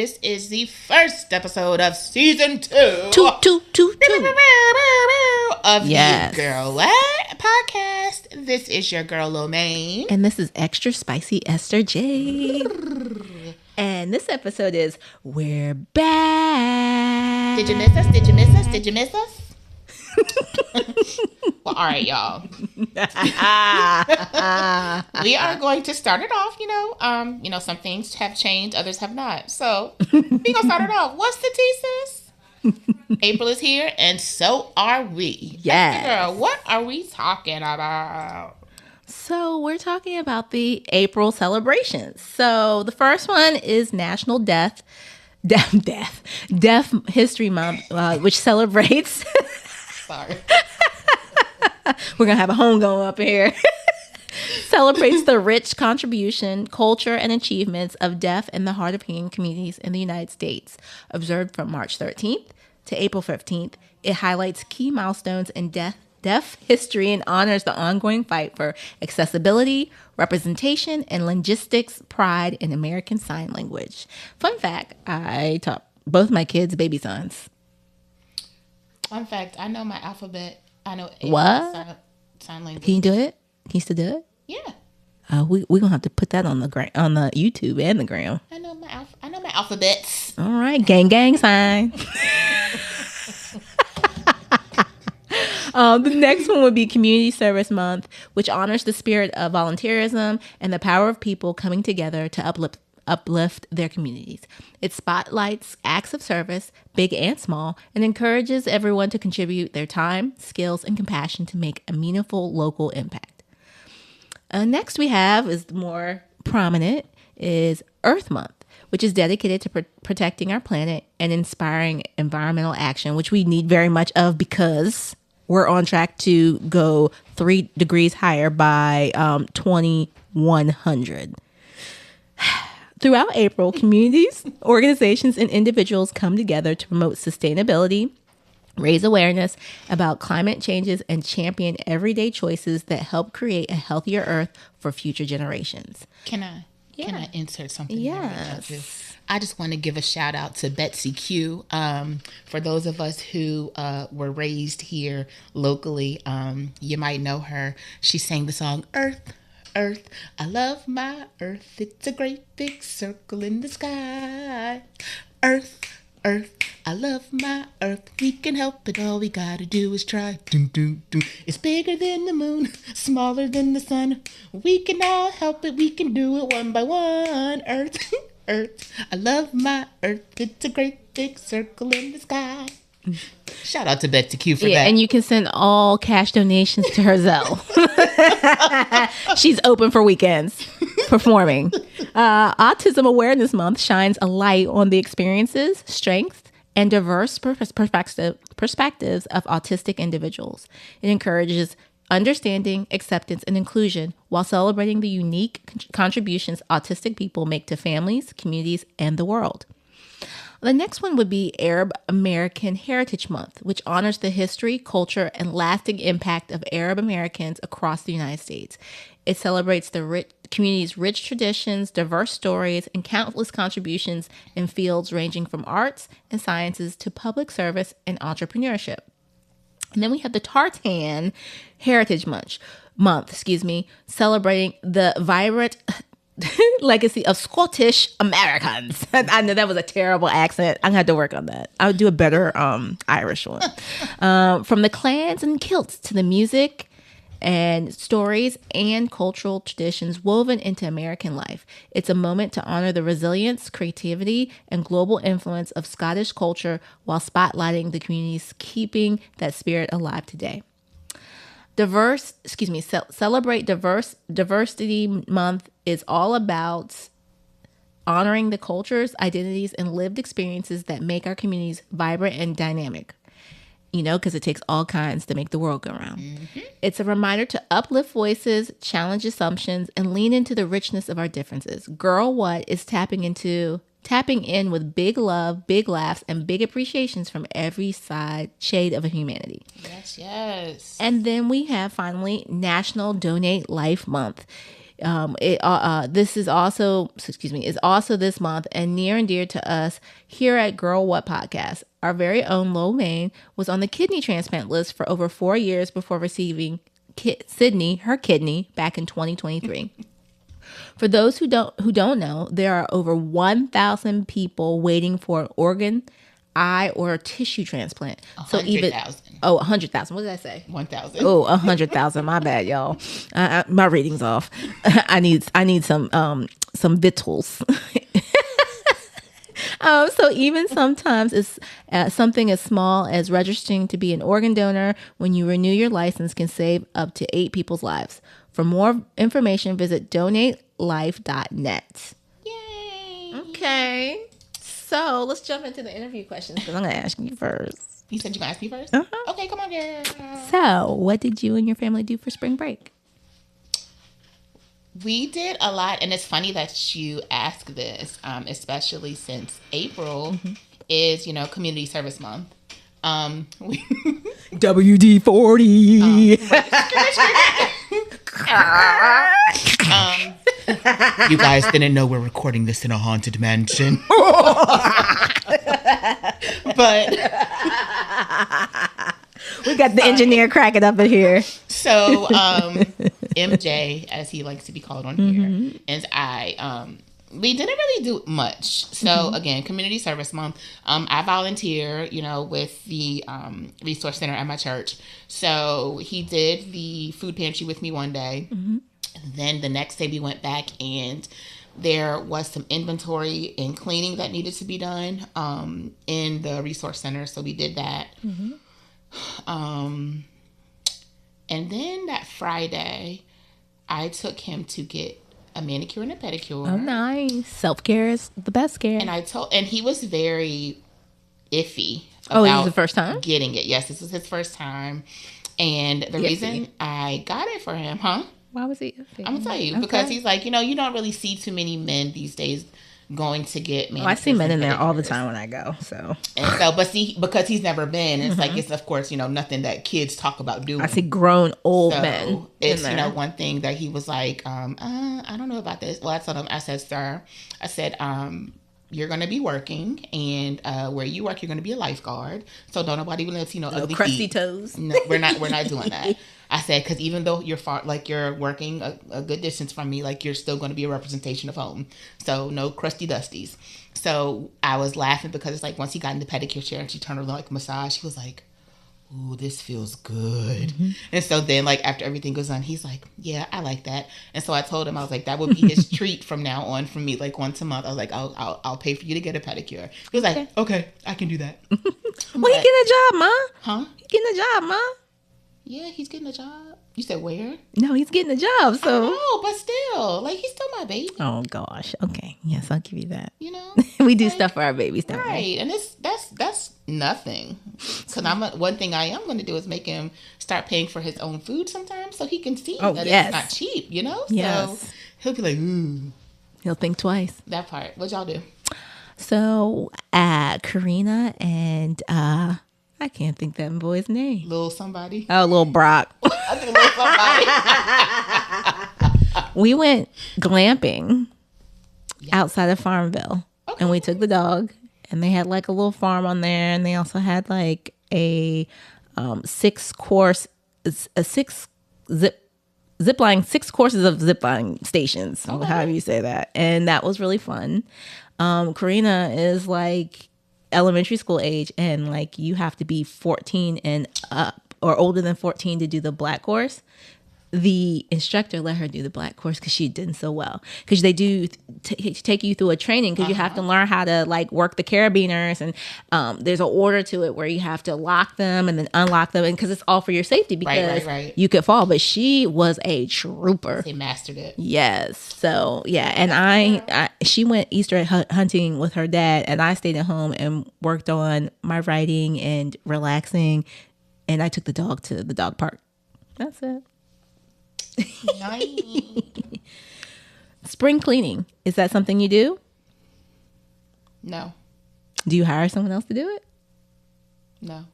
This is the first episode of season 2. Two. Of Yes. the Girl Whet podcast. This is your girl Lo Mein. And this is extra spicy Esther Jade. And this episode is We're Back. Did you miss us? Did you miss us? Did you miss us? Well, all right, y'all. We are going to start it off. Some things have changed, others have not. So we gonna start it off. What's the tea, sis? April is here, and so are we. Yes. Girl, what are we talking about? So we're talking about the April celebrations. So the first one is National Deaf History Month, which celebrates. Sorry. We're going to have a homegoing up here. Celebrates the rich contribution, culture, and achievements of deaf and the hard of hearing communities in the United States. Observed from March 13th to April 15th, it highlights key milestones in deaf history and honors the ongoing fight for accessibility, representation, and linguistics pride in American Sign Language. Fun fact, I taught both my kids baby signs. Fun fact, I know my alphabet. I know what? Sign language. Can you do it? Can you still do it? Yeah. We're gonna have to put that on the YouTube and the gram. I know my alphabets. All right, gang sign. The next one would be Community Service Month, which honors the spirit of volunteerism and the power of people coming together to uplift their communities. It spotlights acts of service, big and small, and encourages everyone to contribute their time, skills, and compassion to make a meaningful local impact. Next we have, is more prominent, is Earth Month, which is dedicated to protecting our planet and inspiring environmental action, which we need very much of because we're on track to go 3 degrees higher by 2100. Throughout April, communities, organizations, and individuals come together to promote sustainability, raise awareness about climate changes, and champion everyday choices that help create a healthier Earth for future generations. Can I insert something? Yes. I just want to give a shout out to Betsy Q. For those of us who were raised here locally, you might know her. She sang the song Earth, Earth, I love my Earth. It's a great big circle in the sky. Earth, Earth, I love my Earth. We can help it. All we gotta do is try. Doom, doom, doom. It's bigger than the moon, smaller than the sun. We can all help it. We can do it one by one. Earth, Earth, I love my Earth. It's a great big circle in the sky. Shout out to Betsy Q for that. And you can send all cash donations to her Zelle. She's open for weekends performing. Autism Awareness Month shines a light on the experiences, strengths, and diverse perspectives of autistic individuals. It encourages understanding, acceptance, and inclusion while celebrating the unique contributions autistic people make to families, communities, and the world. The next one would be Arab American Heritage Month, which honors the history, culture, and lasting impact of Arab Americans across the United States. It celebrates the community's rich traditions, diverse stories, and countless contributions in fields ranging from arts and sciences to public service and entrepreneurship. And then we have the Tartan Heritage Month, celebrating the vibrant legacy of Scottish Americans. I know that was a terrible accent. I'm gonna have to work on that. I would do a better Irish one. From the clans and kilts to the music and stories and cultural traditions woven into American life. It's a moment to honor the resilience, creativity, and global influence of Scottish culture while spotlighting the communities keeping that spirit alive today. Celebrate Diversity Month is all about honoring the cultures, identities, and lived experiences that make our communities vibrant and dynamic. Because it takes all kinds to make the world go round. Mm-hmm. It's a reminder to uplift voices, challenge assumptions, and lean into the richness of our differences. Girl What is tapping in with big love, big laughs, and big appreciations from every shade of humanity. Yes. And then we have finally National Donate Life Month. This is also, is also this month and near and dear to us here at Girl, Whet podcast. Our very own Lo Mein was on the kidney transplant list for over 4 years before receiving Sydney her kidney back in 2023. For those who don't know, there are over 1,000 people waiting for an organ, eye, or a tissue transplant. 100,000. 100,000. What did I say? 1,000. Oh, 100,000. My bad, y'all. My reading's off. I need some victuals. So even sometimes it's something as small as registering to be an organ donor when you renew your license can save up to 8 people's lives. For more information, visit donatelife.net. Yay. Okay. So let's jump into the interview questions because I'm going to ask you first. You said you're going to ask me first? Uh-huh. Okay, come on, girl. So what did you and your family do for spring break? We did a lot, and it's funny that you ask this, especially since April is, Community Service Month. WD-40. You guys didn't know we're recording this in a haunted mansion. But we got the engineer cracking up in here. So, MJ, as he likes to be called on here, and I, we didn't really do much. So, again, Community Service Month. I volunteer, with the resource center at my church. So, he did the food pantry with me one day. Then the next day we went back and there was some inventory and cleaning that needed to be done in the resource center. So we did that. And then that Friday, I took him to get a manicure and a pedicure. Oh, nice. Self-care is the best care. And he was very iffy about this was the first time? Getting it. Yes, this was his first time. And the reason I got it for him, Why was he iffy? I'm going to tell you. Okay. Because he's like, you don't really see too many men these days going to get manicures. I see men in there all the time when I go. So, but see, because he's never been, it's like, it's of course, nothing that kids talk about doing. I see grown old men. It's, one thing that he was like, I don't know about this. Well, I told him, I said, sir, you're going to be working, and where you work, you're going to be a lifeguard. So don't nobody let ugly crusty feet. Toes. No, we're not doing that. I said, because even though you're far, like you're working a good distance from me, like you're still going to be a representation of home. So no crusty dusties. So I was laughing because it's like once he got in the pedicure chair and she turned over like massage, he was like, ooh, this feels good. And so then like after everything goes on, he's like, yeah, I like that. And so I told him, I was like, that would be his treat from now on for me. Like once a month, I was like, I'll pay for you to get a pedicure. He was like, okay, I can do that. Well, he getting a job, Ma. Huh? He getting a job, Ma. Yeah, he's getting a job. You said where? No, he's getting a job. So no, but still, like he's still my baby. Oh gosh. Okay. Yes, I'll give you that. We do stuff for our babies, don't we? Right, and that's nothing. Because one thing I am going to do is make him start paying for his own food sometimes, so he can see that it's not cheap. Yes. So he'll be like, ooh. He'll think twice. That part. What y'all do? So, Karina and I can't think that boy's name. Little somebody. Oh, little Brock. I think little somebody. We went glamping outside of Farmville. Okay. And we took the dog, and they had like a little farm on there, and they also had like a 6 courses of zipline stations, however you say that. And that was really fun. Karina is like elementary school age, and like you have to be 14 and up or older than 14 to do the black course. The instructor let her do the black course because she did so well, because they do take you through a training, because you have to learn how to like work the carabiners, and there's an order to it where you have to lock them and then unlock them, and because it's all for your safety, because you could fall. But she was a trooper. They mastered it. Yes. So yeah, and she went Easter egg hunting with her dad, and I stayed at home and worked on my writing and relaxing, and I took the dog to the dog park. That's it. Nice. Spring cleaning, is that something you do? No. Do you hire someone else to do it? No.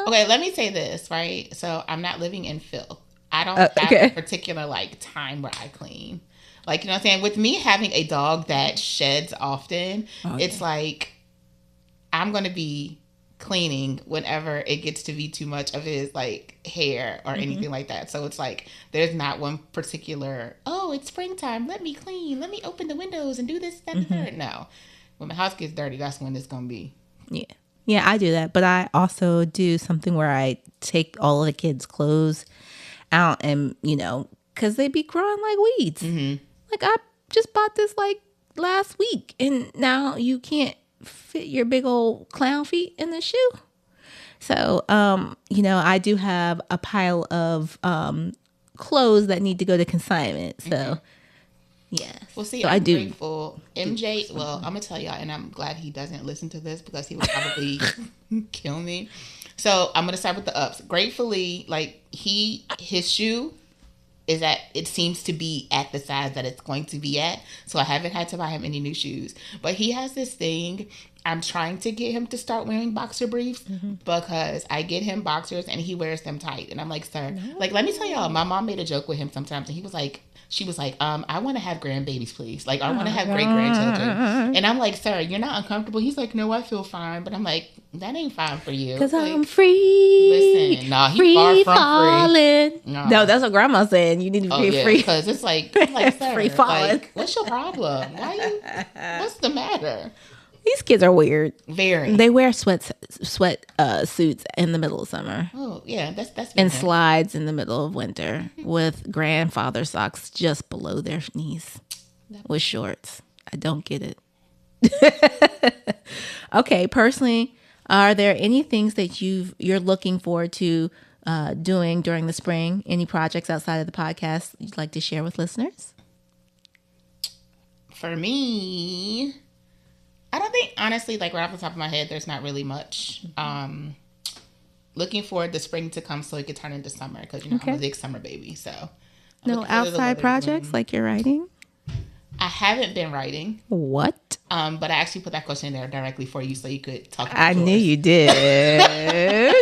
Okay, let me say this, right? So I'm not living in filth. I don't have a particular like time where I clean. Like, you know what I'm saying? With me having a dog that sheds often, it's like I'm going to be cleaning whenever it gets to be too much of his like hair or anything like that. So it's like there's not one particular, oh, it's springtime, let me clean, let me open the windows and do this, that, and the third. No. When my house gets dirty, that's when it's going to be. Yeah. Yeah, I do that. But I also do something where I take all of the kids' clothes out and, you know, because they be growing like weeds. Like, I just bought this like last week and now you can't fit your big old clown feet in the shoe. So, you know, I do have a pile of clothes that need to go to consignment. So, yeah. Well, see, so I'm grateful. MJ, well, I'm going to tell y'all, and I'm glad he doesn't listen to this because he would probably kill me. So I'm going to start with the ups. Gratefully, like, his shoe is at, it seems to be at the size that it's going to be at. So I haven't had to buy him any new shoes. But he has this thing. I'm trying to get him to start wearing boxer briefs because I get him boxers and he wears them tight. And I'm like, sir, like, let me tell y'all, my mom made a joke with him sometimes and he was like, she was like, I want to have grandbabies, please. Like, I want to have great-grandchildren. And I'm like, sir, you're not uncomfortable? He's like, no, I feel fine. But I'm like, that ain't fine for you. Because like, I'm free. Listen, nah, he's far from falling. free. No, that's what grandma's saying. You need to be free. Because it's like sir, free falling. like, what's your problem? What's the matter? These kids are weird. Very. They wear sweat suits in the middle of summer. Oh, yeah. That's and slides in the middle of winter with grandfather socks just below their knees with shorts. I don't get it. Okay, personally, are there any things that you're looking forward to doing during the spring? Any projects outside of the podcast you'd like to share with listeners? For me, I don't think, honestly, like right off the top of my head, there's not really much. Looking forward to spring to come so it could turn into summer because, you know, I'm a big summer baby. So, no outside projects like you're writing? I haven't been writing. What? But I actually put that question there directly for you so you could talk about I knew you did.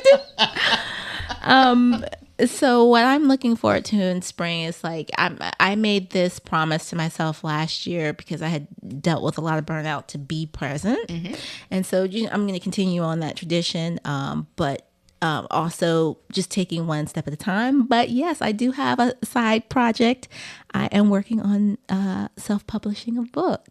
So what I'm looking forward to in spring is like I made this promise to myself last year because I had dealt with a lot of burnout to be present, and so I'm going to continue on that tradition. But also just taking one step at a time. But yes, I do have a side project. I am working on self-publishing a book.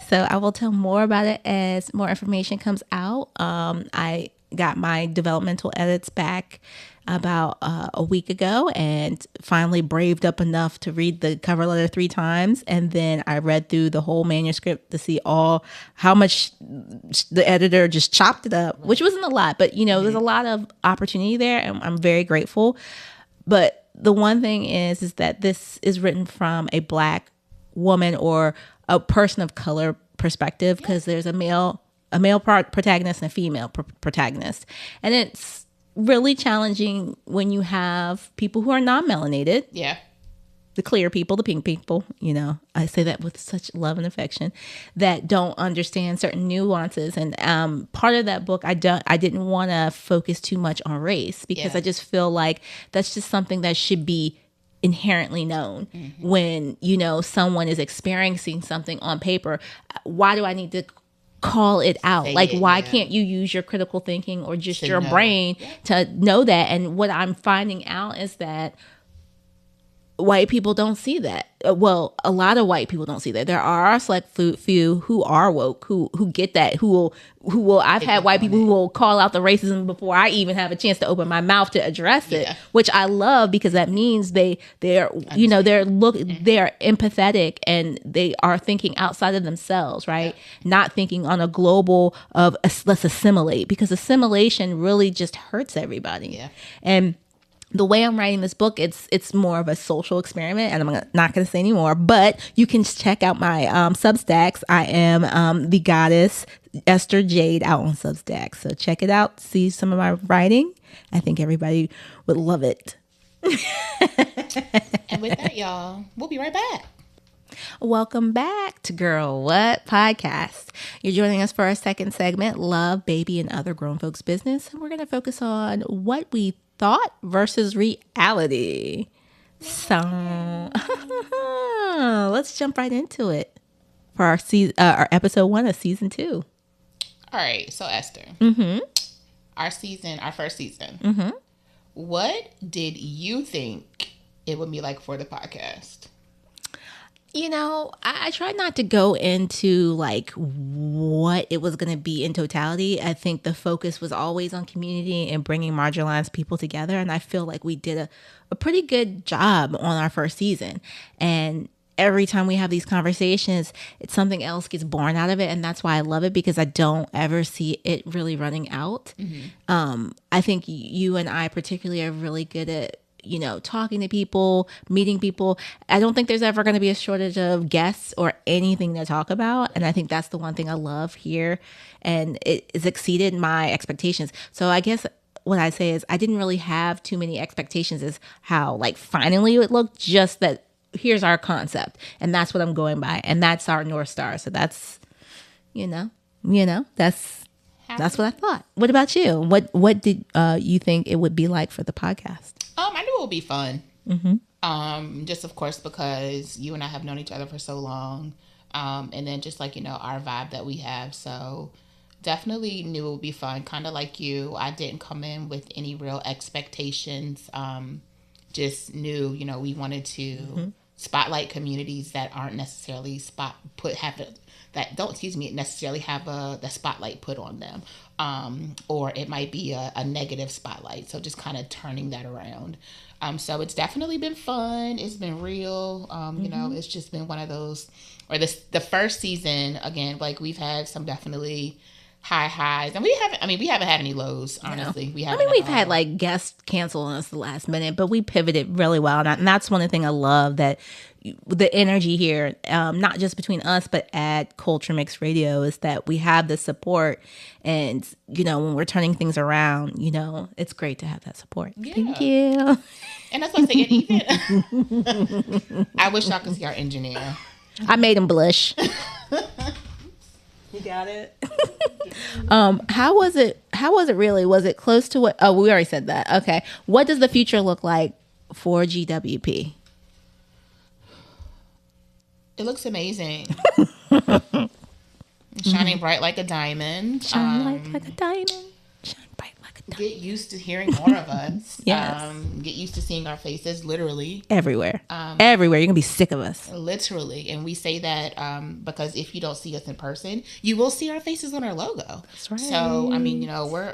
So I will tell more about it as more information comes out. I got my developmental edits back about a week ago and finally braved up enough to read the cover letter 3 times. And then I read through the whole manuscript to see how much the editor just chopped it up, which wasn't a lot, but you know, there's a lot of opportunity there and I'm very grateful. But the one thing is that this is written from a Black woman or a person of color perspective because there's a male protagonist and a female protagonist. And it's really challenging when you have people who are non-melanated. Yeah. The clear people, the pink people, you know, I say that with such love and affection, that don't understand certain nuances. And part of that book, I didn't want to focus too much on race because I just feel like that's just something that should be inherently known when, you know, someone is experiencing something on paper. Why do I need to call it out? Like, why can't you use your critical thinking or just your brain to know that? And what I'm finding out is that white people don't see that. Well, a lot of white people don't see that. There are a select few who are woke, who get that, who will. I've had white people who will call out the racism before I even have a chance to open my mouth to address it, which I love because that means they're you know, they're empathetic and they are thinking outside of themselves, right? Not thinking on a global of let's assimilate, because assimilation really just hurts everybody. And the way I'm writing this book, it's more of a social experiment, and I'm not going to say anymore, but you can check out my Substacks. I am the goddess Esther Jade out on Substack. So check it out. See some of my writing. I think everybody would love it. And with that, y'all, we'll be right back. Welcome back to Girl, What podcast. You're joining us for our second segment, Love, Baby, and Other Grown Folks Business. And we're going to focus on what we thought versus reality. So let's jump right into it for our our episode 1 of season 2. All right, so Esther, our first season. What did you think it would be like for the podcast? You know, I tried not to go into like what it was going to be in totality. I think the focus was always on community and bringing marginalized people together. And I feel like we did a pretty good job on our first season. And every time we have these conversations, it's something else gets born out of it. And that's why I love it, because I don't ever see it really running out. I think you and I particularly are really good at, you know, talking to people, meeting people. I don't think there's ever going to be a shortage of guests or anything to talk about. And I think that's the one thing I love here. And it has exceeded my expectations. So I guess what I say is I didn't really have too many expectations as how like finally it would look, just that here's our concept. And that's what I'm going by. And that's our North Star. So that's, that's what I thought. What about you? What did you think it would be like for the podcast? I knew it would be fun. Just of course because you and I have known each other for so long, and then just like our vibe that we have. So definitely knew it would be fun. Kind of like you, I didn't come in with any real expectations. Just knew we wanted to spotlight communities that aren't necessarily necessarily have the spotlight put on them, or it might be a negative spotlight. So just kind of turning that around. So it's definitely been fun. It's been real. It's just been one of those. Or the first season again, like we've had some definitely highs, and we haven't had any lows. Honestly, we've had like guests cancel on us the last minute, but we pivoted really well, and that's one of the things I love, that the energy here, not just between us but at Culture Mix Radio, is that we have the support, and when we're turning things around, it's great to have that support. Yeah. Thank you. And that's what I'm saying. Even I wish y'all could see our engineer. I made him blush. You got it. How was it really? Was it close to what? Oh, we already said that. Okay. What does the future look like for GWP? It looks amazing. Shining bright like a diamond. Shine like a diamond. Shine bright like a diamond. Get used to hearing more of us. Yes. Get used to seeing our faces literally. Everywhere. Everywhere. You're going to be sick of us. Literally. And we say that because if you don't see us in person, you will see our faces on our logo. That's right. So,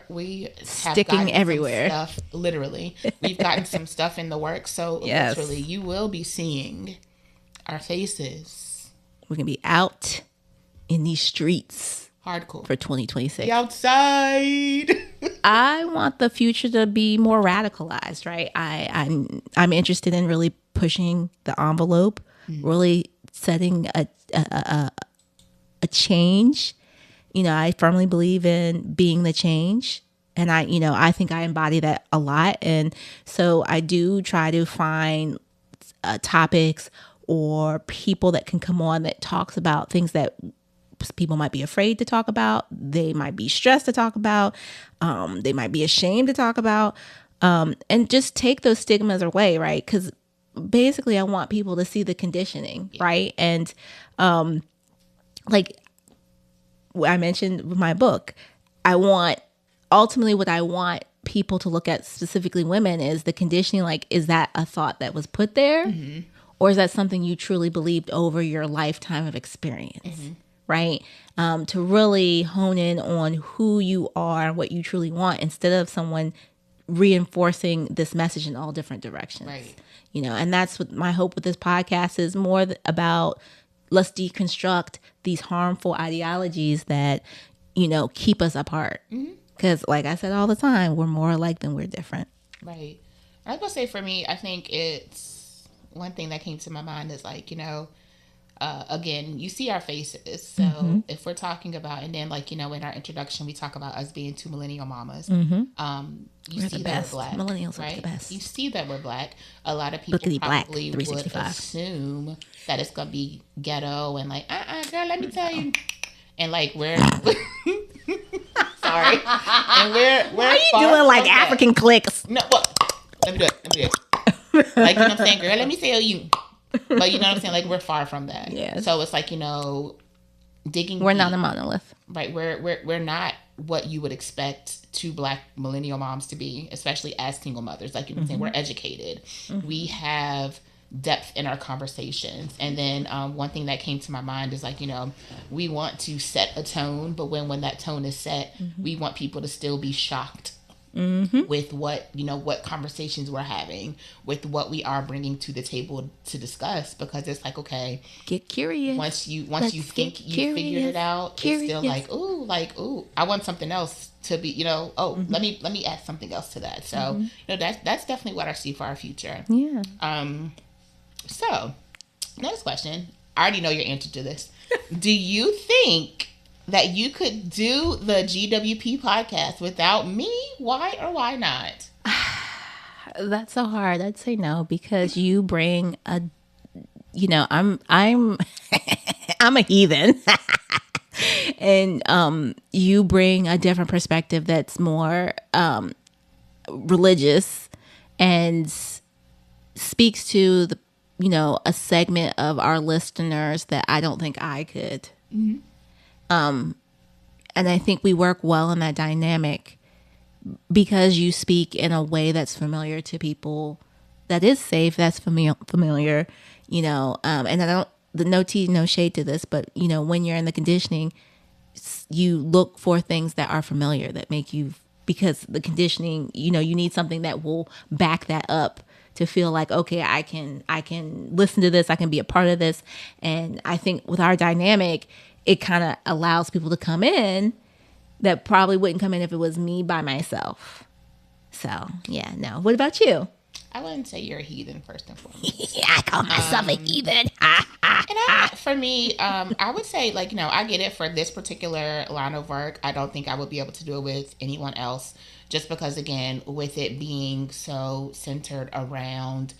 we have sticking everywhere. Stuff, literally. We've gotten some stuff in the works. So, yes. Literally, you will be seeing our faces. We're going to be out in these streets. Hardcore. For 2026. The outside. I want the future to be more radicalized, right? I'm interested in really pushing the envelope, really setting a change. I firmly believe in being the change. And I think I embody that a lot. And so I do try to find topics or people that can come on that talks about things that people might be afraid to talk about. They might be stressed to talk about. They might be ashamed to talk about. And just take those stigmas away, right? Because basically I want people to see the conditioning, right? And like I mentioned with my book, ultimately what I want people to look at, specifically women, is the conditioning. Like, is that a thought that was put there? Mm-hmm. Or is that something you truly believed over your lifetime of experience? Mm-hmm. Right? To really hone in on who you are and what you truly want, instead of someone reinforcing this message in all different directions. Right. And that's what my hope with this podcast is, more about let's deconstruct these harmful ideologies that, keep us apart. Because like I said all the time, we're more alike than we're different. Right. I was going to say, for me, I think it's one thing that came to my mind is like, again, you see our faces. So if we're talking about, and then like, in our introduction, we talk about us being two millennial mamas. You We're see that we're black. Millennials right? are the best. You see that we're black. A lot of people probably would assume that it's going to be ghetto and like, girl, let me tell you. And like, we're... Sorry. And we're Why are you doing like African clicks? No, well, let me do it. Like, you know what I'm saying? Girl, let me tell you. But you know what I'm saying? Like, we're far from that. Yes. So it's like, digging We're deep, not a monolith. right? We're not what you would expect two Black millennial moms to be, especially as single mothers. Like, you know what I'm saying? We're educated. We have depth in our conversations. And then one thing that came to my mind is like, we want to set a tone, but when that tone is set, we want people to still be shocked with what conversations we're having, with what we are bringing to the table to discuss, because it's like, okay, get curious. Once you think you figured it out, it's still like, ooh, I want something else to be, let me add something else to that. So, that's definitely what I see for our future. Yeah. So, next question. I already know your answer to this. Do you think that you could do the GWP podcast without me? Why or why not? That's so hard. I'd say no, because you bring I'm I'm a heathen. And you bring a different perspective that's more religious and speaks to the a segment of our listeners that I don't think I could. And I think we work well in that dynamic because you speak in a way that's familiar to people, that is safe, that's familiar, and I don't, no tea, no shade to this, but when you're in the conditioning, you look for things that are familiar, that make you, because the conditioning, you need something that will back that up to feel like, okay, I can listen to this, I can be a part of this. And I think with our dynamic, it kind of allows people to come in that probably wouldn't come in if it was me by myself. So, yeah, no. What about you? I wouldn't say you're a heathen, first and foremost. Yeah, I call myself a heathen. For me, I would say, I get it for this particular line of work. I don't think I would be able to do it with anyone else, just because, again, with it being so centered around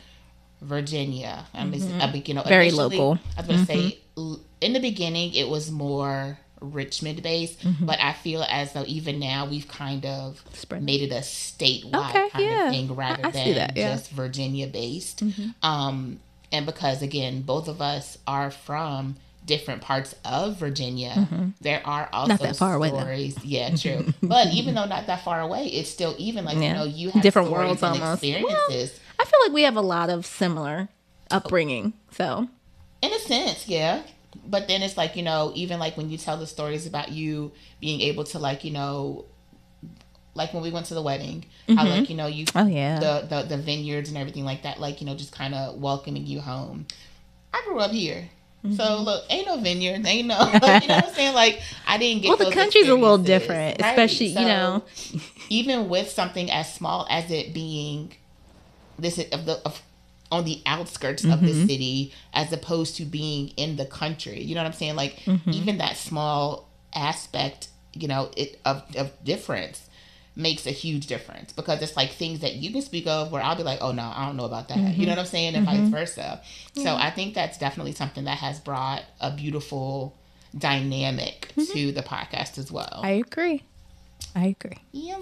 Virginia. Very local. I was going to say, in the beginning, it was more Richmond based, but I feel as though even now we've kind of made it a statewide kind of thing rather than just Virginia based. And because, again, both of us are from different parts of Virginia, there are also not that far stories. Away, yeah, true. But even though not that far away, it's still even you have different worlds almost. Experiences. Well, I feel like we have a lot of similar upbringing. So, in a sense, yeah. But then it's like, even like when you tell the stories about you being able to like when we went to the wedding, how you the vineyards and everything like that, just kind of welcoming you home. I grew up here. So look, ain't no vineyard, ain't no, you know what I'm saying? Like, I didn't get. Well, the country's a little different, right? especially so, even with something as small as it being this on the outskirts of the city, as opposed to being in the country. You know what I'm saying? Like, even that small aspect, of difference makes a huge difference, because it's like things that you can speak of where I'll be like, oh no, I don't know about that. You know what I'm saying? And vice versa. So I think that's definitely something that has brought a beautiful dynamic to the podcast as well. I agree. Yes,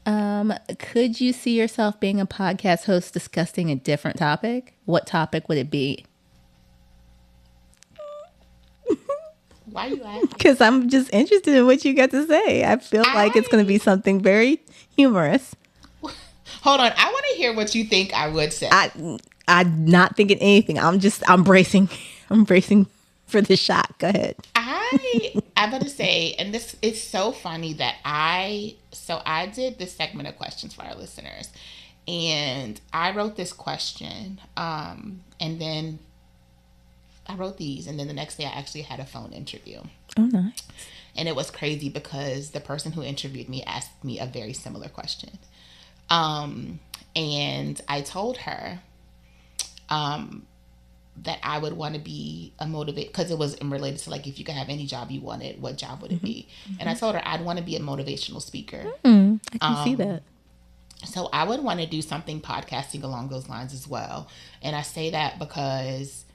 ma'am. Could you see yourself being a podcast host discussing a different topic? What topic would it be? Why are you asking? Because I'm just interested in what you got to say. I feel like it's going to be something very humorous. Hold on. I want to hear what you think I would say. I'm not thinking anything. I'm bracing for the shot. Go ahead. I'm going to say, and this is so funny that I did this segment of questions for our listeners, and I wrote this question, and then I wrote these, and then the next day I actually had a phone interview. Oh, nice. And it was crazy because the person who interviewed me asked me a very similar question. And I told her that I would want to be a motivator, because it was related to like, if you could have any job you wanted, what job would it be? And I told her I'd want to be a motivational speaker. I can see that. So I would want to do something podcasting along those lines as well. And I say that because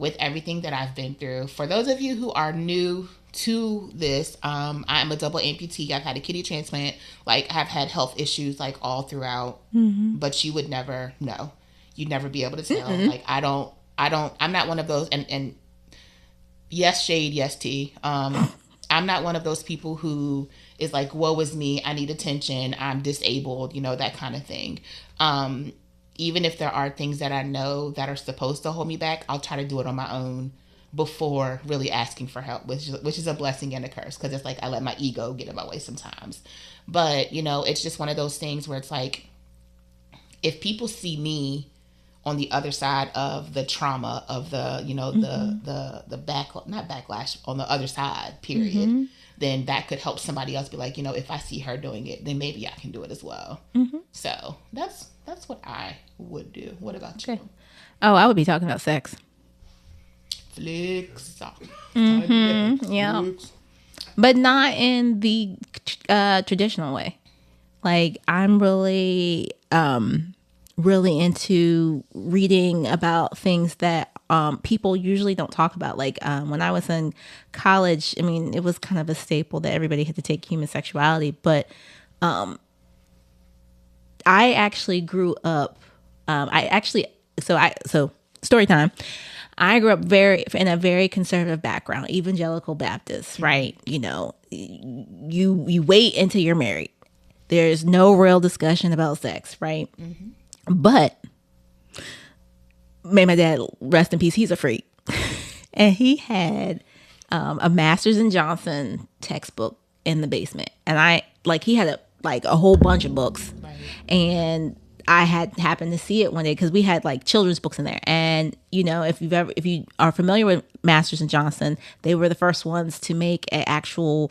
with everything that I've been through. For those of you who are new to this, I'm a double amputee. I've had a kidney transplant. Like, I've had health issues like all throughout, but you would never know. You'd never be able to tell. Like, I'm not one of those. And yes, Shade, yes, T. I'm not one of those people who is like, woe is me, I need attention, I'm disabled, that kind of thing. Even if there are things that I know that are supposed to hold me back, I'll try to do it on my own before really asking for help, which is a blessing and a curse, because it's like I let my ego get in my way sometimes. But, it's just one of those things where it's like, if people see me on the other side of the trauma of the, not backlash, on the other side, period, then that could help somebody else be like, if I see her doing it, then maybe I can do it as well. So that's what I would do. What about you? Oh, I would be talking about sex. Flicks. Yeah. But not in the traditional way. Like, I'm really into reading about things that people usually don't talk about. Like, when I was in college, I mean, it was kind of a staple that everybody had to take human sexuality. But I actually grew up. So story time. I grew up in a very conservative background, evangelical Baptist, right? You wait until you're married. There's no real discussion about sex, right? But may my dad rest in peace, he's a freak. And he had a Masters and Johnson textbook in the basement. And he had a whole bunch of books. Right. And I had happened to see it one day because we had like children's books in there. And, if you are familiar with Masters and Johnson, they were the first ones to make an actual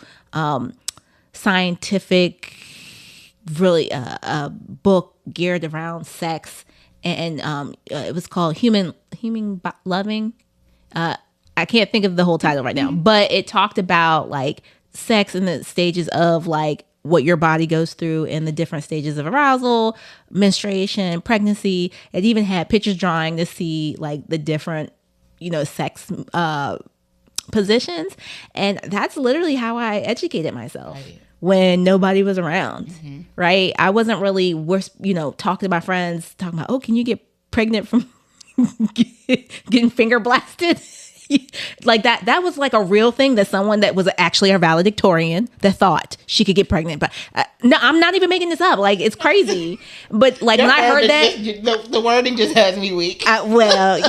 scientific, really a book geared around sex. And it was called Human Loving. I can't think of the whole title right now, but it talked about like sex in the stages of like what your body goes through in the different stages of arousal, menstruation, pregnancy. It even had pictures drawing to see like the different, sex positions. And that's literally how I educated myself. Right. When nobody was around, right? I wasn't really, talking to my friends, talking about, oh, can you get pregnant from getting finger blasted? Like that was like a real thing that someone that was actually a valedictorian that thought she could get pregnant. But no, I'm not even making this up. Like, it's crazy. But like, when I heard that, the wording just has me weak. Well,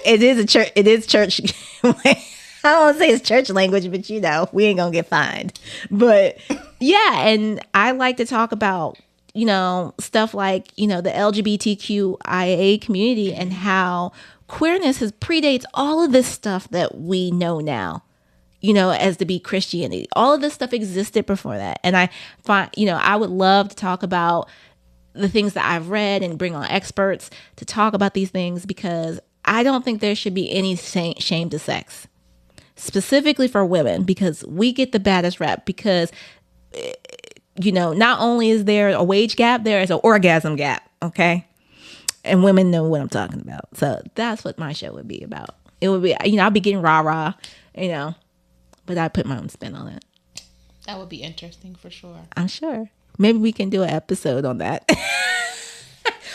it is a church. It is church. I don't want to say it's church language, but we ain't gonna get fined. But yeah, and I like to talk about stuff like the LGBTQIA community and how queerness predates all of this stuff that we know now, as to be Christianity. All of this stuff existed before that. And I find, I would love to talk about the things that I've read and bring on experts to talk about these things, because I don't think there should be any shame to sex, specifically for women, because we get the baddest rap because, not only is there a wage gap, there is an orgasm gap. Okay. And women know what I'm talking about. So that's what my show would be about. It would be, I'll be getting rah-rah, but I put my own spin on it. That would be interesting for sure. I'm sure. Maybe we can do an episode on that.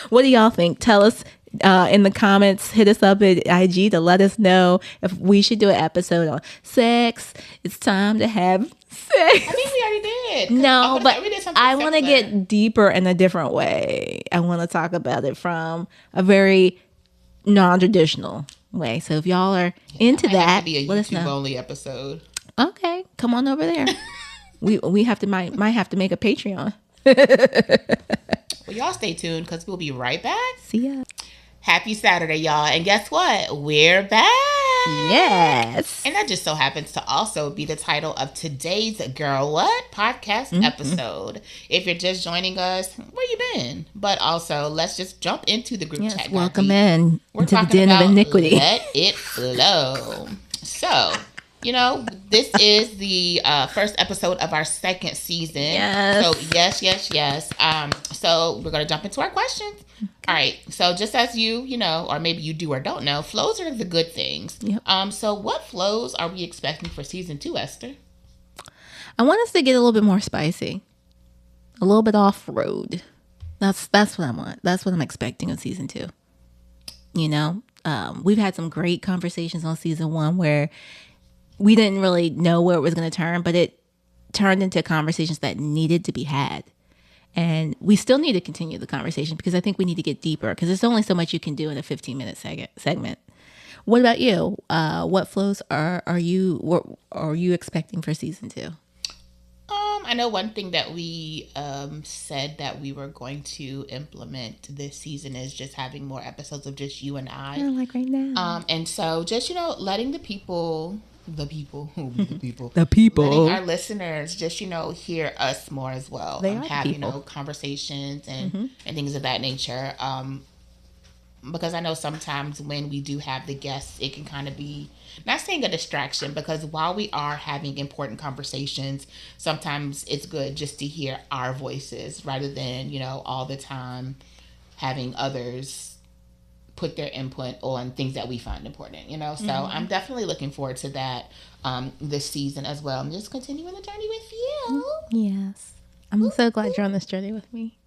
What do y'all think? Tell us in the comments. Hit us up at IG to let us know if we should do an episode on sex. It's time to have sex. I think we already did. No, but I want to get deeper in a different way. I want to talk about it from a very non-traditional way. So if y'all are into that, let us know. YouTube only episode. Okay, come on over there. we might have to make a Patreon. Well, y'all stay tuned because we'll be right back. See ya. Happy Saturday, y'all. And guess what? We're back. Yes. And that just so happens to also be the title of today's Girl What podcast episode. If you're just joining us, where you been? But also, let's just jump into the group chat. Welcome into the den of iniquity. Let it flow. So, This is the first episode of our second season. Yes. So yes. So we're gonna jump into our questions. Okay. All right. So just as or maybe you do or don't know, flows are the good things. Yep. So what flows are we expecting for season 2, Esther? I want us to get a little bit more spicy, a little bit off road. That's what I want. That's what I'm expecting of season 2. We've had some great conversations on season 1 where we didn't really know where it was going to turn, but it turned into conversations that needed to be had. And we still need to continue the conversation because I think we need to get deeper because there's only so much you can do in a 15-minute segment. What about you? What flows are you expecting for season 2? I know one thing that we said that we were going to implement this season is just having more episodes of just you and I. Yeah, like right now. And so just, letting the people, letting our listeners just, hear us more as well. They are have, people. conversations and things of that nature. Because I know sometimes when we do have the guests, it can kind of be, not saying a distraction, because while we are having important conversations, sometimes it's good just to hear our voices rather than, all the time having others put their input on things that we find important, So I'm definitely looking forward to that this season as well. I'm just continuing the journey with you. Yes. I'm so glad you're on this journey with me.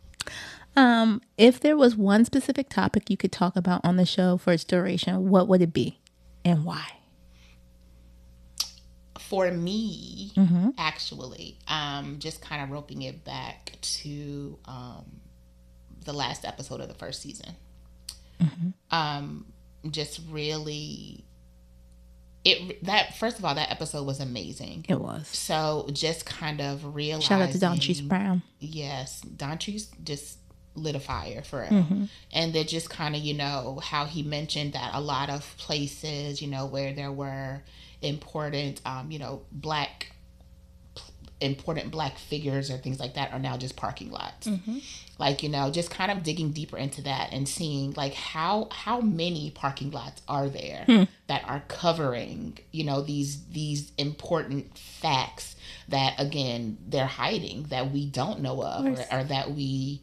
If there was one specific topic you could talk about on the show for its duration, what would it be and why? For me, actually, just kind of roping it back to the last episode of the first season. Just really, first of all, that episode was amazing. It was. So just kind of realizing. Shout out to Dontrese Brown. Yes, Dontrese just lit a fire for him. And then just kind of, how he mentioned that a lot of places, where there were important, important black figures or things like that are now just parking lots. Like, just kind of digging deeper into that and seeing like how many parking lots are there that are covering, these important facts that, again, they're hiding, that we don't know of or that we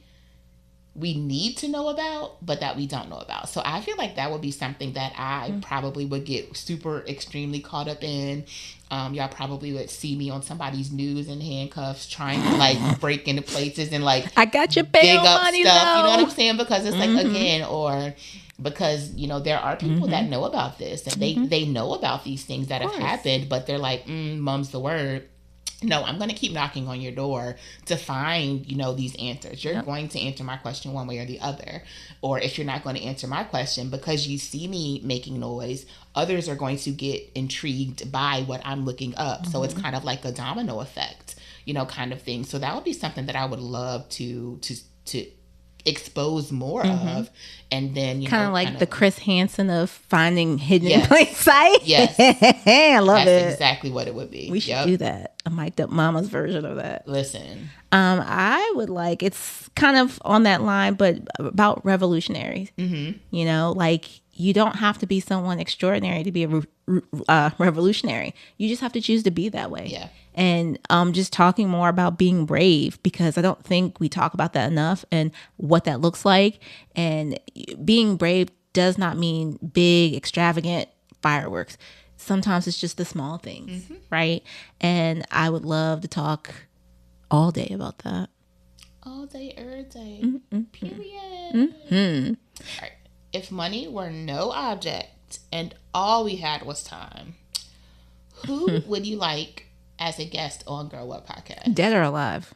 need to know about, but that we don't know about. So I feel like that would be something that I probably would get super extremely caught up in. Y'all probably would see me on somebody's news in handcuffs trying to like break into places and like I got your bail dig up money stuff. though. You know what I'm saying? Because it's like, again, or because, there are people that know about this and they know about these things that have happened, but they're like, mum's the word. No, I'm going to keep knocking on your door to find, these answers. You're going to answer my question one way or the other. Or if you're not going to answer my question because you see me making noise, others are going to get intrigued by what I'm looking up. So it's kind of like a domino effect, kind of thing. So that would be something that I would love to expose more of, and then kind of like the Chris Hansen of finding hidden in plain sight. Yes, I love it. That's exactly what it would be. We should do that. A mic'd up mama's version of that. Listen, I would like, it's kind of on that line, but about revolutionaries. Like you don't have to be someone extraordinary to be a revolutionary. You just have to choose to be that way. Yeah. And just talking more about being brave, because I don't think we talk about that enough and what that looks like. And being brave does not mean big, extravagant fireworks. Sometimes it's just the small things, right? And I would love to talk all day about that. All day, every day. Period. All right. If money were no object and all we had was time, who would you like as a guest on Girl What podcast? Dead or alive?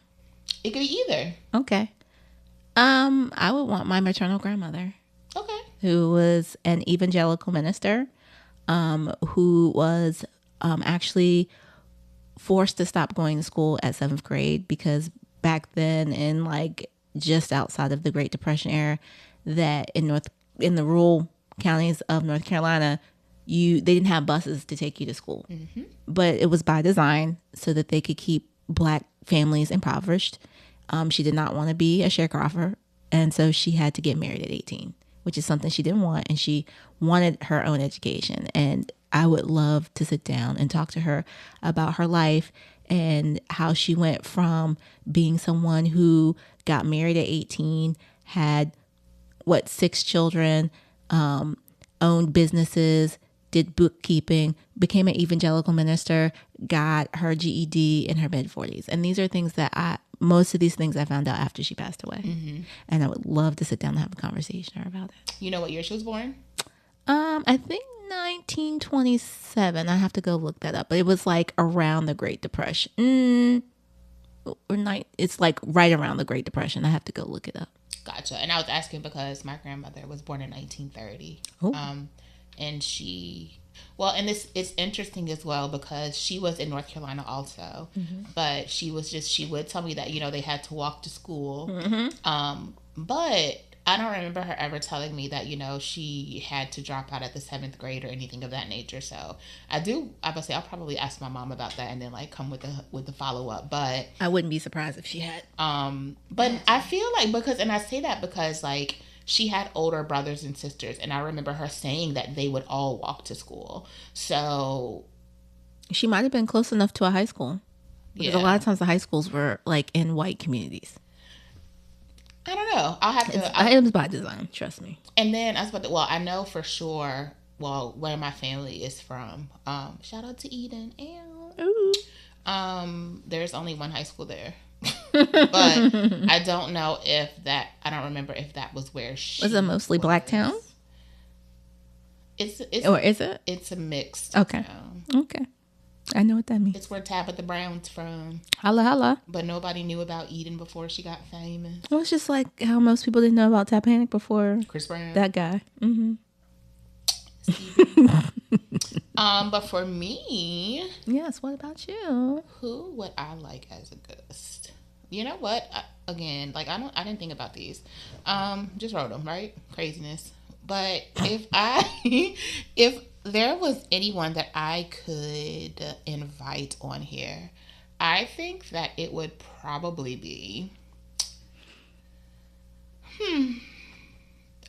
It could be either. Okay. I would want my maternal grandmother. Okay. Who was an evangelical minister, who was actually forced to stop going to school at 7th grade because back then, in like just outside of the Great Depression era, that in the rural counties of North Carolina, they didn't have buses to take you to school. But it was by design so that they could keep Black families impoverished. She did not want to be a sharecropper, and so she had to get married at 18. which is something she didn't want, and she wanted her own education. And I would love to sit down and talk to her about her life and how she went from being someone who got married at 18, had 6 children, owned businesses, did bookkeeping, became an evangelical minister, got her GED in her mid-40s. And these are things that most of these things I found out after she passed away. Mm-hmm. And I would love to sit down and have a conversation with her about it. You know what year she was born? I think 1927. I have to go look that up. But it was like around the Great Depression. It's like right around the Great Depression. I have to go look it up. Gotcha. And I was asking because my grandmother was born in 1930. Oh. And she, and this is interesting as well because she was in North Carolina also, but she would tell me that, they had to walk to school. Mm-hmm. But I don't remember her ever telling me that, she had to drop out at the 7th grade or anything of that nature. So I'll probably ask my mom about that and then like come with the follow up, but I wouldn't be surprised if she had. But I feel like and I say that because like, she had older brothers and sisters, and I remember her saying that they would all walk to school. So she might have been close enough to a high school. Because a lot of times the high schools were like in white communities. I don't know. I'll have to. It was by design, trust me. And then I know for sure, where my family is from. Shout out to Eden. Ooh. There's only one high school there. But I don't know I don't remember if that was where she was. It mostly black town? It's or is it? It's a mixed town. Okay. I know what that means. It's where Tabitha Brown's from. Holla holla. But nobody knew about Eden before she got famous. Well, it's just like how most people didn't know about Tapanic before Chris Brown. That guy. Mm-hmm. But for me, yes, what about you? Who would I like as a guest? You know what? I didn't think about these. Just wrote them, right? Craziness. But if there was anyone that I could invite on here, I think that it would probably be.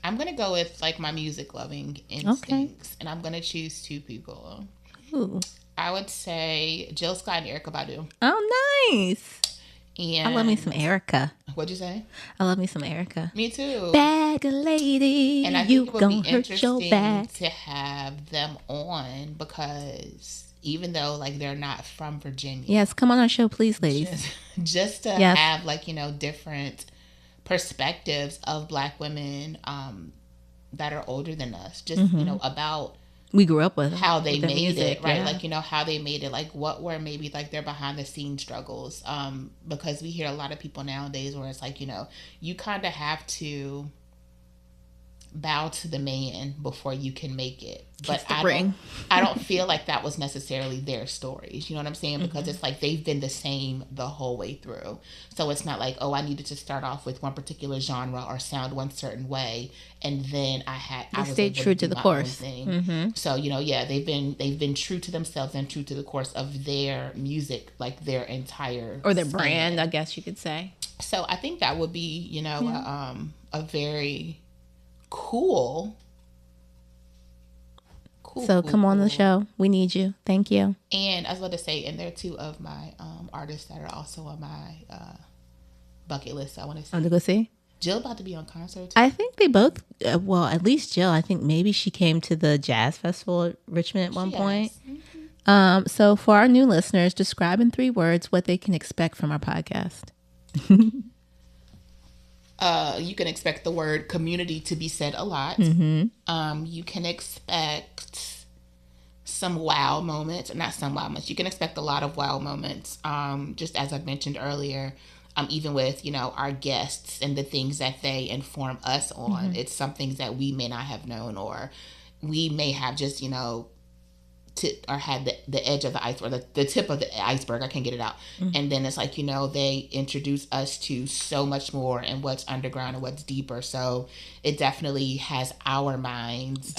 I'm gonna go with like my music loving instincts, and I'm gonna choose 2 people. Ooh. I would say Jill Scott and Erykah Badu. Oh, nice. And I love me some Erykah. What'd you say? I love me some Erykah. Me too. Bag lady, and I think you it would gonna be hurt your back. interesting to have them on because even though like they're not from Virginia. Yes, come on our show, please, ladies. Just to have like different perspectives of Black women that are older than us. Just about. We grew up with how they made music, it, right? Yeah. Like, how they made it, like what were maybe like their behind the scenes struggles. Because we hear a lot of people nowadays where it's like, you kind of have to bow to the man before you can make it. But I don't feel like that was necessarily their stories. You know what I'm saying? Because it's like they've been the same the whole way through. So it's not like, I needed to start off with one particular genre or sound one certain way, and then I stayed true to the course. So they've been true to themselves and true to the course of their music, like their entire or their brand, I guess you could say. So I think that would be a very cool. So come on the show. We need you. Thank you. And I was about to say, and they're 2 of my artists that are also on my bucket list. I want to see. To go see? Jill about to be on concert. I think they both. At least Jill. I think maybe she came to the jazz festival at Richmond at one point. Mm-hmm. So for our new listeners, describe in 3 words what they can expect from our podcast. You can expect the word community to be said a lot. You can expect some wow moments. Not some wow moments. You can expect a lot of wow moments. Just as I mentioned earlier, even with, our guests and the things that they inform us on. It's some things that we may not have known, or we may have just, or had the edge of the iceberg, the tip of the iceberg. I can't get it out. And then it's like, they introduce us to so much more and what's underground and what's deeper. So it definitely has our minds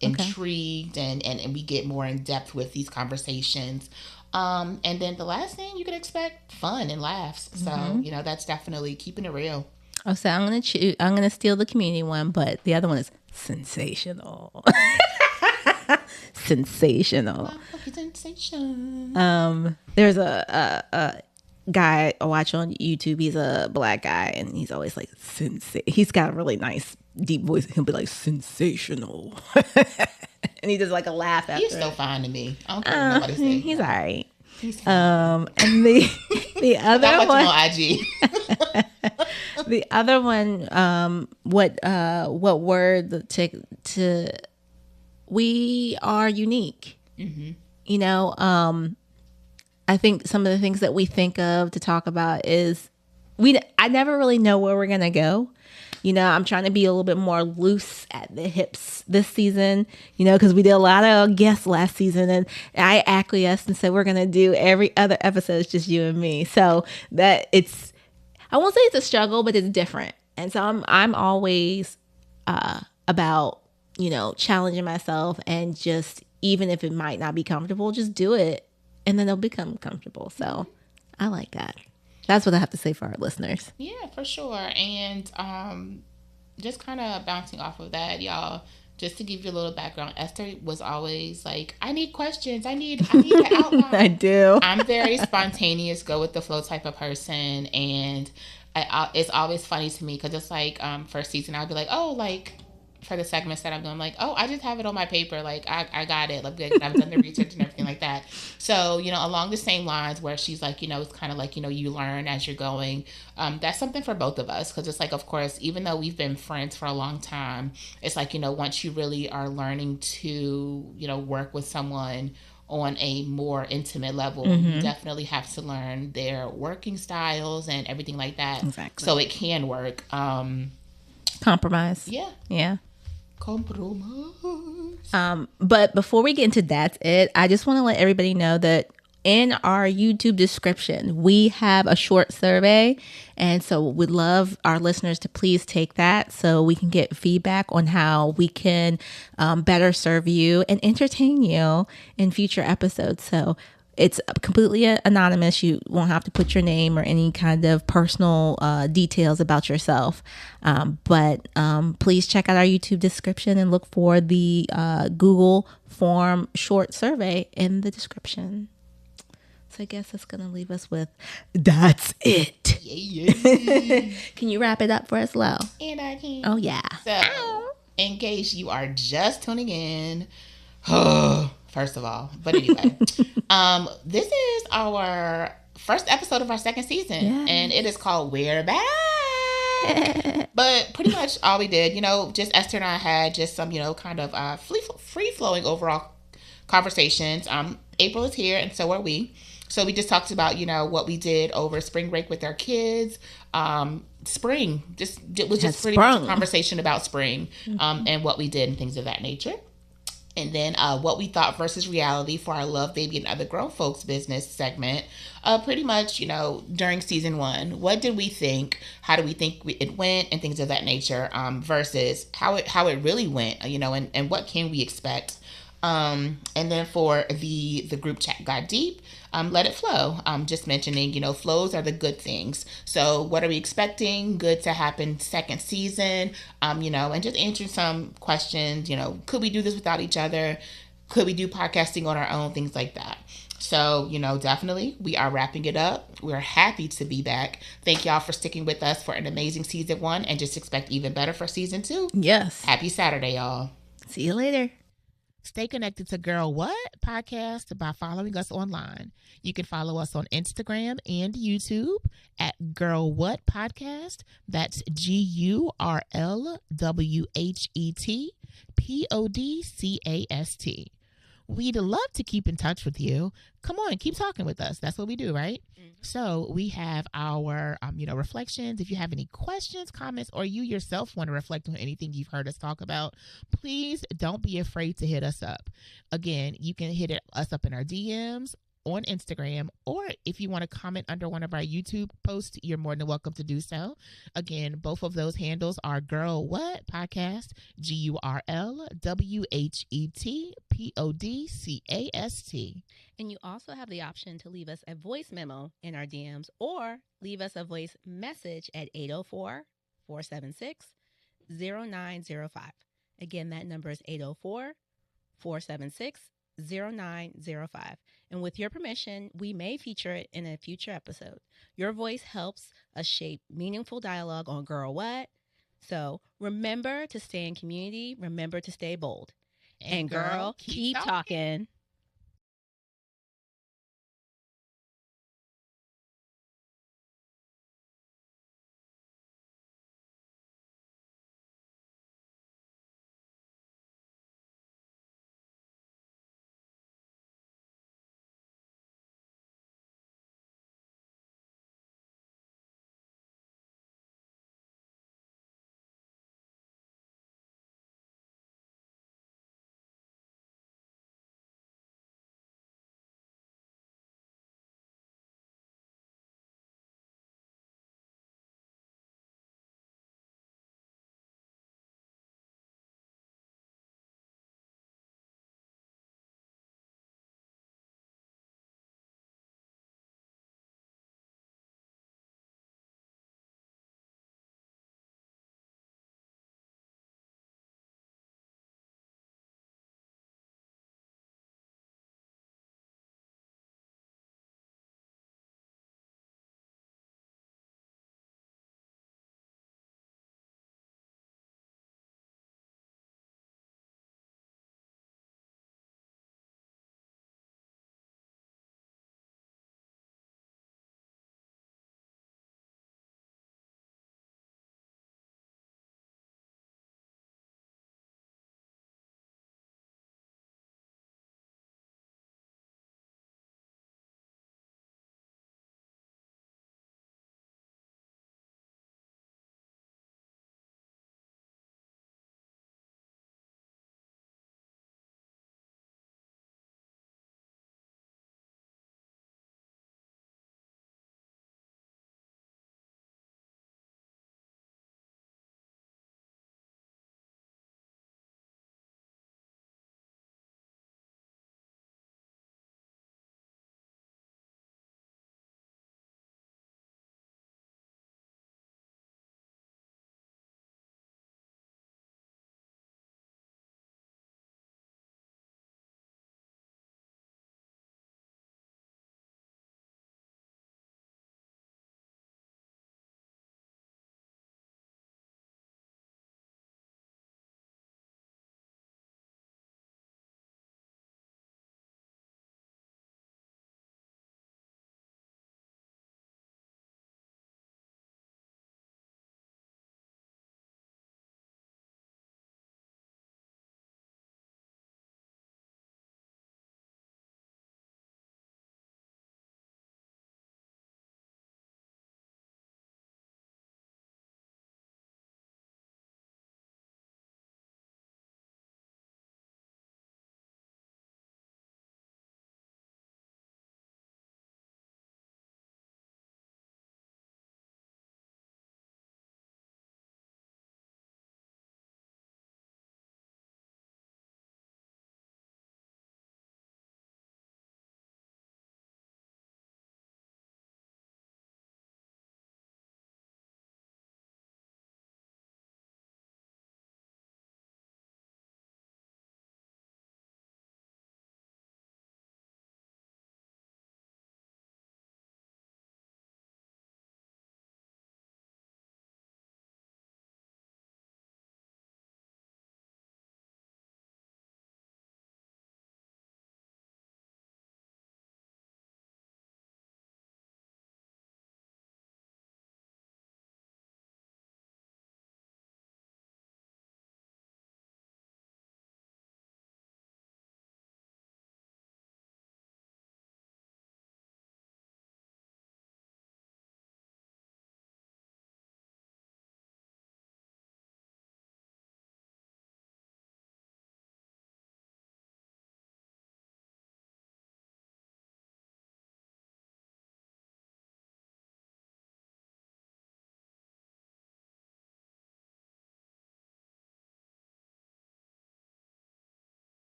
intrigued and we get more in depth with these conversations. And then the last thing you can expect, fun and laughs. So, that's definitely keeping it real. Oh, so I'm gonna choose. I'm gonna steal the community one, but the other one is sensational. Sensational. Sensation. There's a guy I watch on YouTube. He's a black guy, and he's always like he's got a really nice deep voice. He'll be like sensational, and he does like a laugh after. He's so fine to me. I don't care what nobody say. He's all right. And the other Not much one on IG. the other one, what word to we are unique. Mm-hmm. You know, I think some of the things that we think of to talk about is I never really know where we're gonna go. You know, I'm trying to be a little bit more loose at the hips this season, you know, because we did a lot of guests last season, and I acquiesced and said we're going to do every other episode. It's just you and me. So that I won't say it's a struggle, but it's different. And so I'm always about, you know, challenging myself, and just, even if it might not be comfortable, just do it, and then it'll become comfortable. So I like that. That's what I have to say for our listeners. Yeah, for sure. And just kind of bouncing off of that, y'all, just to give you a little background, Esther was always like, I need questions. I need an outline. I do. I'm very spontaneous, go with the flow type of person. And it's always funny to me because it's like first season, I'll be like, oh, like, for the segments that I'm doing, I'm like, oh, I just have it on my paper. Like, I got it. Like, I've done the research and everything like that. So, you know, along the same lines where she's like, you know, it's kind of like, you know, you learn as you're going. That's something for both of us. Because it's like, of course, even though we've been friends for a long time, it's like, you know, once you really are learning to, you know, work with someone on a more intimate level, you definitely have to learn their working styles and everything like that. Exactly. So it can work. Compromise. Yeah. Compromise. But before we get into That's It, I just want to let everybody know that in our YouTube description, we have a short survey. And so we'd love our listeners to please take that so we can get feedback on how we can better serve you and entertain you in future episodes. So it's completely anonymous. You won't have to put your name or any kind of personal details about yourself. But please check out our YouTube description and look for the Google form short survey in the description. So I guess that's going to leave us with That's It. Yeah. Can you wrap it up for us, Lo? And I can. Oh, yeah. So, in case you are just tuning in, first of all, but anyway, this is our first episode of our second season, and it is called We're Back. But pretty much all we did, you know, just Esther and I had just some, you know, kind of free-flowing overall conversations. April is here, and so are we. So we just talked about, you know, what we did over spring break with our kids. Spring it was just pretty much a conversation about spring, and what we did and things of that nature. And then what we thought versus reality for our Love, Baby, and Other Grownfolx business segment. Pretty much, you know, during season 1, what did we think? How do we think it went and things of that nature, versus how it really went, you know, and what can we expect? And then for the group chat got deep, let it flow. Just mentioning, you know, flows are the good things. So what are we expecting good to happen second season? You know, and just answering some questions, you know, could we do this without each other? Could we do podcasting on our own? Things like that. So, you know, definitely we are wrapping it up. We're happy to be back. Thank y'all for sticking with us for an amazing season 1, and just expect even better for season 2. Yes. Happy Saturday, y'all. See you later. Stay connected to Girl What podcast by following us online. You can follow us on Instagram and YouTube at Girl What podcast. That's GURLWHET We'd love to keep in touch with you. Come on, keep talking with us. That's what we do, right? Mm-hmm. So we have our, you know, reflections. If you have any questions, comments, or you yourself want to reflect on anything you've heard us talk about, please don't be afraid to hit us up. Again, you can hit us up in our DMs on Instagram, or if you want to comment under one of our YouTube posts, you're more than welcome to do so. Again, both of those handles are Girl What podcast, GURLWHETPODCAST. And you also have the option to leave us a voice memo in our DMs, or leave us a voice message at 804 804-476-0905. Again, that number is 804-476-0905. And with your permission, we may feature it in a future episode. Your voice helps us shape meaningful dialogue on Gurl, Whet. So remember to stay in community. Remember to stay bold. And girl, keep talking.